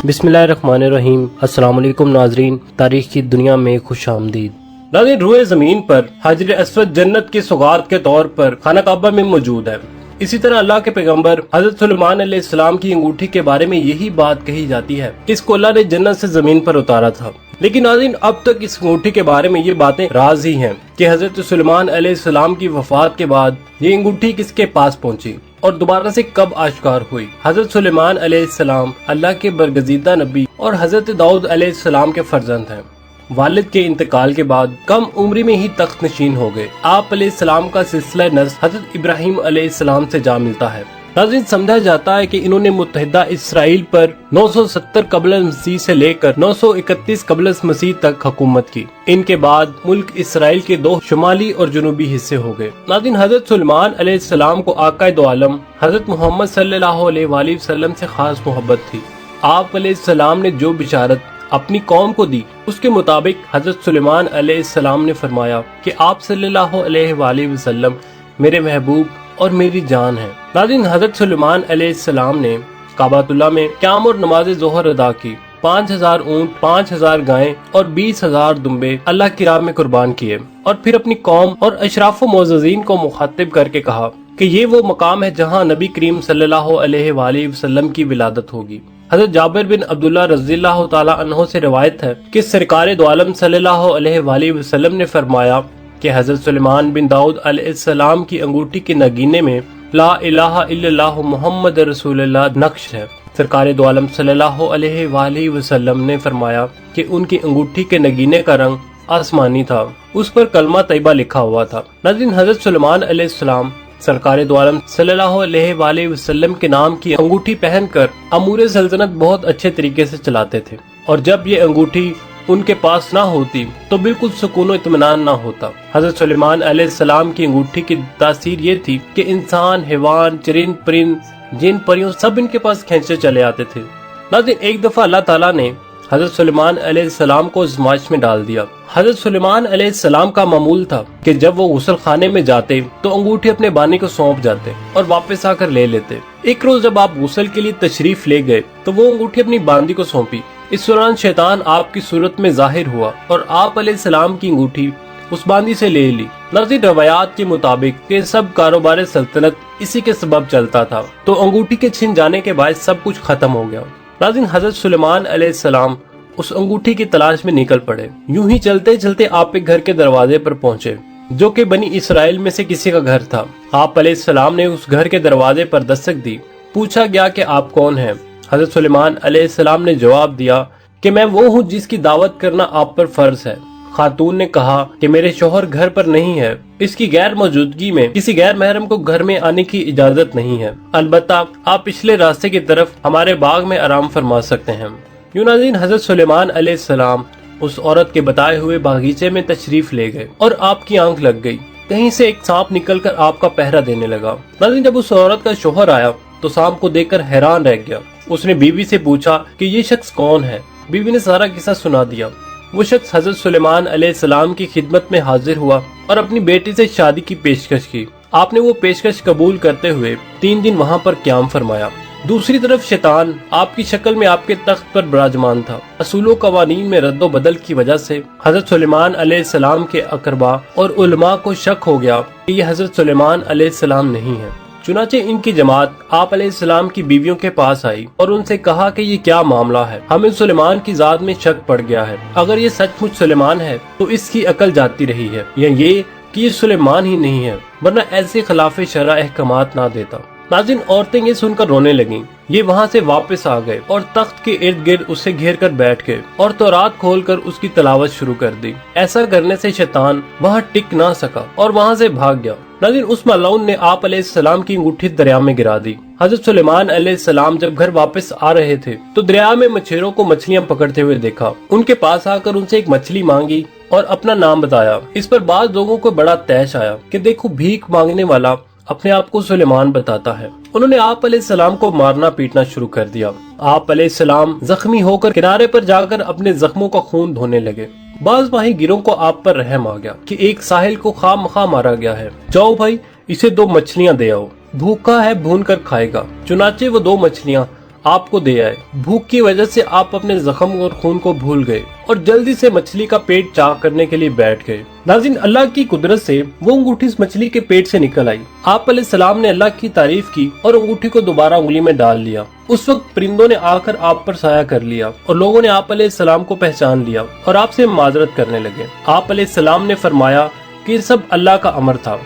बिस्मिल्लाहिर्रहमानिर्रहीम। अस्सलाम वालेकुम नाजरीन, तारीख की दुनिया में खुश आमदीद। नाज़रीन, रूए ज़मीन पर हाजर अस्वद जन्नत की सौगात के तौर पर खाना काबा में मौजूद है। इसी तरह अल्लाह के पैगंबर हज़रत सुलेमान अलैहिस्सलाम की अंगूठी के बारे में यही बात कही जाती है कि इसको अल्लाह ने जन्नत से जमीन पर उतारा था। लेकिन नाज़रीन, अब तक इस अंगूठी के बारे में ये बातें राज ही हैं कि हज़रत सुलेमान अलैहिस्सलाम की वफात के बाद ये अंगूठी किसके पास पहुंची और दोबारा से कब आश्कार हुई। हज़रत सुलेमान अलैहिस्सलाम अल्लाह के बरगजीदा नबी और हज़रत दाऊद अलैहिस्सलाम के फर्जंद हैं। वालिद के इंतकाल के बाद कम उम्र में ही तख्त नशीन हो गए। आप अलैहिस्सलाम का सिलसिला नस्ल हज़रत इब्राहिम अलैहिस्सलाम से जा मिलता है। नाज़रीन, समझा जाता है कि इन्होंने मुत्तहिदा इसराइल पर 970 कबल मसीह से लेकर 931 कबल मसीह तक हुकूमत की। इनके बाद मुल्क इसराइल के दो शुमाली और जनूबी हिस्से हो गए। नाज़रीन, हज़रत सुलेमान अलैहिस्सलाम को आका दो आलम हज़रत मोहम्मद सल्लल्लाहु अलैहि वसल्लम से खास मोहब्बत थी। आप अलैहिस्सलाम ने जो बिशारत अपनी कौम को दी, उसके मुताबिक हज़रत सुलेमान अलैहिस्सलाम ने फरमाया कि आप सल्लल्लाहु अलैहि वसल्लम मेरे महबूब और मेरी जान है। नाज़रीन, हज़रत सुलेमान अलैहिस्सलाम ने काबातुल्लाह में क़याम और नमाज ज़ोहर अदा की। 5000 ऊँट, 5000 गायें और 20,000 दुम्बे अल्लाह की राह में कुर्बान किए और फिर अपनी कौम और अशराफ मोअज़्ज़ज़ीन को मुखातिब करके कहा कि ये वो मकाम है जहाँ नबी करीम सल्लल्लाहु अलैहि वसल्लम की विलादत होगी। हज़रत जाबिर बिन अब्दुल्लाह रज़ियल्लाहु ताला अन्हु से रिवायत है कि सरकार दो आलम सल्लल्लाहु अलैहि वसल्लम ने फरमाया कि हज़रत सुलेमान बिन दाऊद अलैहिस्सलाम की अंगूठी के नगीने में ला इलाहा इल्लल्लाह मुहम्मद रसूलुल्लाह नक्श है। सरकार दो आलम सल्लल्लाहु अलैहि वसल्लम ने फरमाया कि उनकी अंगूठी के नगीने का रंग आसमानी था, उस पर कलमा तैयबा लिखा हुआ था। नाज़रीन, हज़रत सुलेमान अलैहिस्सलाम सरकार दो आलम सल्लल्लाहु अलैहि वसल्लम के नाम की अंगूठी पहनकर अमूर सल्तनत बहुत अच्छे तरीके से चलाते थे और जब ये अंगूठी उनके पास ना होती तो बिल्कुल सुकून और इत्मीनान ना होता। हज़रत सुलेमान अलैहिस्सलाम की अंगूठी की तासीर ये थी कि इंसान, हैवान, चरिंद परिंद, जिन परियों सब इनके पास खींचे चले आते थे। नाज़रीन, एक दफा अल्लाह ताला ने हज़रत सुलेमान अलैहिस्सलाम को आज़माइश में डाल दिया। हज़रत सुलेमान अलैहिस्सलाम का मामूल था कि जब वो गुस्ल खाने में जाते तो अंगूठी अपने बानी को सौंप जाते और वापस आकर ले लेते। एक रोज जब आप गुस्ल के लिए तशरीफ ले गए तो वो अंगूठी अपनी बांदी को सौंपी। इस दौरान शैतान आपकी सूरत में जाहिर हुआ और आप अलैहिस्सलाम की अंगूठी उस बांदी से ले ली। नाज़रीन, रवायात के मुताबिक कि सब कारोबार सल्तनत इसी के सबब चलता था, तो अंगूठी के छिन जाने के बाद सब कुछ खत्म हो गया। नाज़रीन, हज़रत सुलेमान अलैहिस्सलाम उस अंगूठी की तलाश में निकल पड़े। यूं ही चलते चलते आप एक घर के दरवाजे पर पहुंचे जो कि बनी इसराइल में से किसी का घर था। आप अलैहिस्सलाम ने उस घर के दरवाजे पर दस्तक दी। पूछा गया कि आप कौन हैं। हज़रत सुलेमान अलैहिस्सलाम ने जवाब दिया कि मैं वो हूँ जिसकी दावत करना आप पर फर्ज है। खातून ने कहा कि मेरे शौहर घर पर नहीं है, इसकी गैर मौजूदगी में किसी गैर महरम को घर में आने की इजाजत नहीं है, अलबत्ता आप पिछले रास्ते की तरफ हमारे बाग में आराम फरमा सकते हैं। नाज़रीन, हज़रत सुलेमान अलैहिस्सलाम उस औरत के बताए हुए बागीचे में तशरीफ ले गए और आपकी आंख लग गई। कहीं से एक सांप निकलकर आपका पहरा देने लगा। नाज़रीन, जब उस औरत का शौहर आया तो सांप को देखकर हैरान रह गया। उसने बीवी से पूछा कि ये शख्स कौन है। बीवी ने सारा किस्सा सुना दिया। वो शख्स हज़रत सुलेमान अलैहिस्सलाम की खिदमत में हाजिर हुआ और अपनी बेटी से शादी की पेशकश की। आपने वो पेशकश कबूल करते हुए 3 दिन वहाँ पर क़याम फरमाया। दूसरी तरफ शैतान आपकी शक्ल में आपके तख्त पर विराजमान था। असूलों कवानीन में रद्दो बदल की वजह से हज़रत सुलेमान अलैहिस्सलाम के अकरबा और उलमा को शक हो गया कि ये हज़रत सुलेमान अलैहिस्सलाम नहीं है। चुनाचे इनकी जमात आप अलैहिस्सलाम की बीवियों के पास आई और उनसे कहा कि ये क्या मामला है, हमें सुलेमान की जात में शक पड़ गया है। अगर ये सचमुच सुलेमान है तो इसकी अकल जाती रही है, या ये कि ये सुलेमान ही नहीं है, वरना ऐसे खिलाफे शरअ अहकामात ना देता। नाज़रीन, औरतें ये सुनकर रोने लगीं। ये वहाँ से वापस आ गए और तख्त के इर्द गिर्द उसे घेर कर बैठ गए और तौरात खोलकर उसकी तिलावत शुरू कर दी। ऐसा करने से शैतान वहाँ टिक ना सका और वहाँ से भाग गया। नाज़रीन, उस मलाउन ने आप अलैहिस्सलाम की अंगूठी दरिया में गिरा दी। हज़रत सुलेमान अलैहिस्सलाम जब घर वापस आ रहे थे तो दरिया में मछेरों को मछलियाँ पकड़ते हुए देखा। उनके पास आकर उनसे एक मछली मांगी और अपना नाम बताया। इस पर बाद लोगों को बड़ा तैश आया कि देखो, भीख मांगने वाला अपने आप को सुलेमान बताता है। उन्होंने आप अलैहिस्सलाम को मारना पीटना शुरू कर दिया। आप अलैहिस्सलाम जख्मी होकर किनारे पर जाकर अपने जख्मों का खून धोने लगे। बाज माही गिरों को आप पर रहम आ गया कि एक साहिल को खामखा मारा गया है, जाओ भाई इसे 2 मछलियां दे आओ, भूखा है भून कर खाएगा। चुनाचे वो 2 मछलियां آپ کو دے آئے۔ بھوک کی وجہ سے آپ اپنے زخم اور خون کو بھول گئے اور جلدی سے مچھلی کا پیٹ چاک کرنے کے لیے بیٹھ گئے۔ ناظرین، اللہ کی قدرت سے وہ انگوٹھی اس مچھلی کے پیٹ سے نکل آئی۔ آپ علیہ السلام نے اللہ کی تعریف کی اور انگوٹھی کو دوبارہ انگلی میں ڈال لیا۔ اس وقت پرندوں نے آ کر آپ پر سایہ کر لیا اور لوگوں نے آپ علیہ السلام کو پہچان لیا اور آپ سے معذرت کرنے لگے۔ آپ علیہ السلام نے فرمایا کہ یہ سب اللہ کا امر تھا،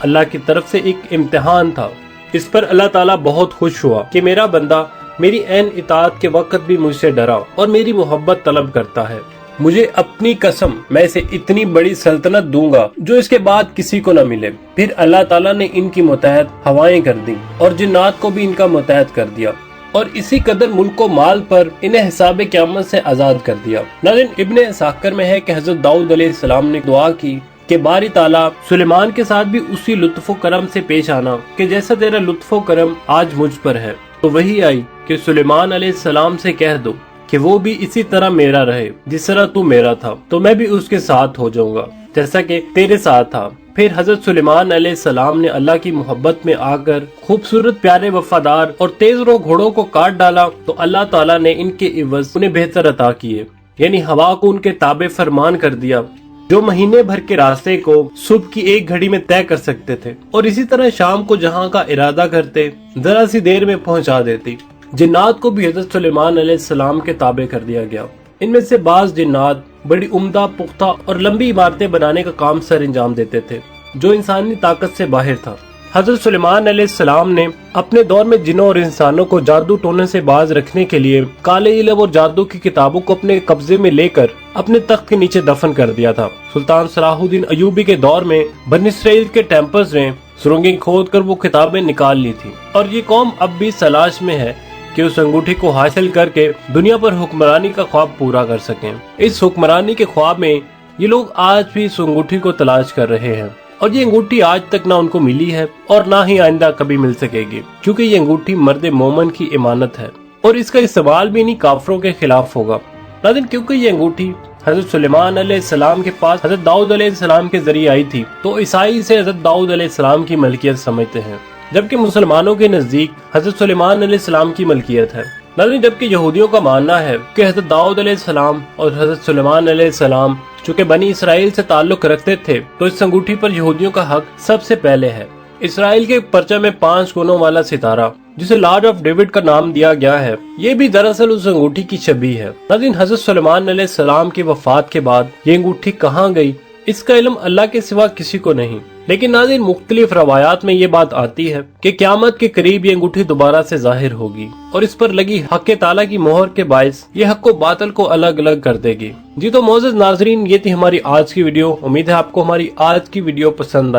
اللہ کی طرف سے ایک امتحان تھا۔ اس پر اللہ تعالیٰ بہت خوش ہوا کہ میرا بندہ میری عین اطاعت کے وقت بھی مجھ سے ڈرا اور میری محبت طلب کرتا ہے۔ مجھے اپنی قسم، میں اسے اتنی بڑی سلطنت دوں گا جو اس کے بعد کسی کو نہ ملے۔ پھر اللہ تعالیٰ نے ان کی متحد ہوائیں کر دی اور جنات کو بھی ان کا متحد کر دیا اور اسی قدر ملک و مال پر انہیں حساب قیامت سے آزاد کر دیا۔ ناظرین، ابن اساکر میں ہے کہ حضرت داؤد علیہ السلام نے دعا کی کہ باری تعالیٰ سلیمان کے ساتھ بھی اسی لطف و کرم سے پیش آنا کہ جیسا تیرا لطف و کرم آج مجھ پر ہے۔ تو وہی آئی کہ سلیمان علیہ السلام سے کہہ دو کہ وہ بھی اسی طرح میرا رہے جس طرح تو میرا تھا، تو میں بھی اس کے ساتھ ہو جاؤں گا جیسا کہ تیرے ساتھ تھا۔ پھر حضرت سلیمان علیہ السلام نے اللہ کی محبت میں آ کر خوبصورت، پیارے، وفادار اور تیز رو گھوڑوں کو کاٹ ڈالا تو اللہ تعالیٰ نے ان کے عوض انہیں بہتر عطا کیے، یعنی ہوا کو ان کے تابع فرمان کر دیا جو مہینے بھر کے راستے کو صبح کی 1 گھڑی میں طے کر سکتے تھے، اور اسی طرح شام کو جہاں کا ارادہ کرتے ذرا سی دیر میں پہنچا دیتی۔ جنات کو بھی حضرت سلیمان علیہ السلام کے تابع کر دیا گیا۔ ان میں سے بعض جنات بڑی عمدہ، پختہ اور لمبی عمارتیں بنانے کا کام سر انجام دیتے تھے جو انسانی طاقت سے باہر تھا۔ حضرت سلیمان علیہ السلام نے اپنے دور میں جنوں اور انسانوں کو جادو ٹونے سے باز رکھنے کے لیے کالے علم اور جادو کی کتابوں کو اپنے قبضے میں لے کر اپنے تخت کے نیچے دفن کر دیا تھا۔ سلطان صلاح الدین ایوبی کے دور میں بنی اسرائیل کے ٹیمپلز نے سرنگیں کھود کر وہ کتابیں نکال لی تھی، اور یہ قوم اب بھی تلاش میں ہے کہ اس انگوٹھی کو حاصل کر کے دنیا پر حکمرانی کا خواب پورا کر سکیں۔ اس حکمرانی کے خواب میں یہ لوگ آج بھی اس انگوٹھی کو تلاش کر رہے ہیں، اور یہ انگوٹھی آج تک نہ ان کو ملی ہے اور نہ ہی آئندہ کبھی مل سکے گی، کیونکہ یہ انگوٹھی مرد مومن کی امانت ہے اور اس کا استعمال بھی انہی کافروں کے خلاف ہوگا۔ لیکن کیونکہ یہ انگوٹھی حضرت سلیمان علیہ السلام کے پاس حضرت داؤد علیہ السلام کے ذریعے آئی تھی تو عیسائی اسے حضرت داؤد علیہ السلام کی ملکیت سمجھتے ہیں، جبکہ مسلمانوں کے نزدیک حضرت سلیمان علیہ السلام کی ملکیت ہے۔ لیکن جبکہ یہودیوں کا ماننا ہے کہ حضرت داؤد علیہ السلام اور حضرت سلیمان علیہ السلام چونکہ بنی اسرائیل سے تعلق رکھتے تھے تو اس انگوٹھی پر یہودیوں کا حق سب سے پہلے ہے۔ اسرائیل کے پرچم میں 5 کونوں والا ستارہ جسے لارڈ آف ڈیوڈ کا نام دیا گیا ہے، یہ بھی دراصل اس انگوٹھی کی شبیہ ہے۔ لیکن حضرت سلیمان علیہ السلام کی وفات کے بعد یہ انگوٹھی کہاں گئی اس کا علم اللہ کے سوا کسی کو نہیں، لیکن ناظرین مختلف روایات میں یہ بات آتی ہے کہ قیامت کے قریب یہ انگوٹھی دوبارہ سے ظاہر ہوگی اور اس پر لگی حق تعالیٰ کی مہر کے باعث یہ حق و باطل کو الگ الگ کر دے گی۔ جی تو معزز ناظرین، یہ تھی ہماری آج کی ویڈیو۔ امید ہے آپ کو ہماری آج کی ویڈیو پسند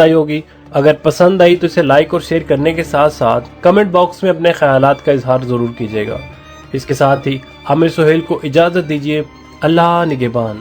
آئی ہوگی۔ اگر پسند آئی تو اسے لائک اور شیئر کرنے کے ساتھ ساتھ کمنٹ باکس میں اپنے خیالات کا اظہار ضرور کیجیے گا۔ اس کے ساتھ ہی عامر سہیل کو اجازت دیجیے۔ اللہ نگہبان۔